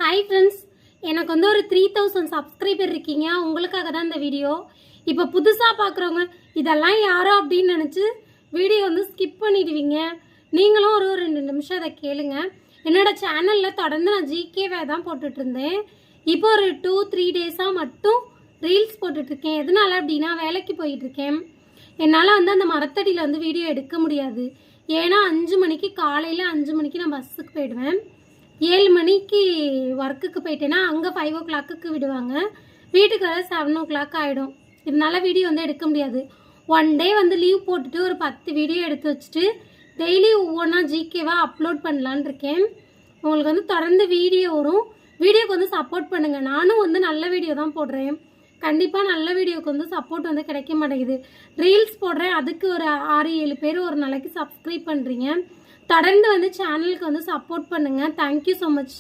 Hi friends, எனக்கு வந்து ஒரு 3000 சப்ஸ்கிரைபர் இருக்கீங்க. உங்களுக்காக தான் இந்த வீடியோ. இப்போ புதுசாக பார்க்குறவங்க இதெல்லாம் யாரோ அப்படின்னு நினச்சி வீடியோ வந்து ஸ்கிப் பண்ணிடுவீங்க. நீங்களும் ஒரு 2 நிமிஷம் அதை கேளுங்க. என்னோடய சேனலில் தொடர்ந்து நான் ஜிகேவே தான் போட்டுட்ருந்தேன். இப்போ ஒரு 2-3 டேஸாக மட்டும் ரீல்ஸ் போட்டுட்ருக்கேன். எதனால அப்படின்னா, வேலைக்கு போயிட்டுருக்கேன். என்னால் வந்து அந்த மரத்தடியில் வந்து வீடியோ எடுக்க முடியாது. ஏன்னா 5 மணிக்கு காலையில் 5 மணிக்கு நான் பஸ்ஸுக்கு போயிடுவேன். 7 மணிக்கு ஒர்க்குக்கு போயிட்டேன்னா அங்கே 5 o'clock விடுவாங்க. வீட்டுக்கு வர 7 o'clock ஆகிடும். இதனால வீடியோ வந்து எடுக்க முடியாது. ஒன் டே வந்து லீவ் போட்டுட்டு ஒரு 10 வீடியோ எடுத்து வச்சுட்டு டெய்லி ஒவ்வொன்றா ஜிகேவாக அப்லோட் பண்ணலான் இருக்கேன். உங்களுக்கு வந்து தொடர்ந்து வீடியோ வரும். வீடியோக்கு வந்து சப்போர்ட் பண்ணுங்கள். நானும் வந்து நல்ல வீடியோ தான் போடுறேன். கண்டிப்பாக நல்ல வீடியோக்கு வந்து சப்போர்ட் வந்து கிடைக்க மாட்டேங்குது. ரீல்ஸ் போடுறேன், அதுக்கு ஒரு 6-7 பேர் ஒரு நாளைக்கு சப்ஸ்கிரைப் பண்ணுறீங்க. தொடர்ந்து வந்து சேனலுக்கு வந்து சப்போர்ட் பண்ணுங்கள். Thank you so much.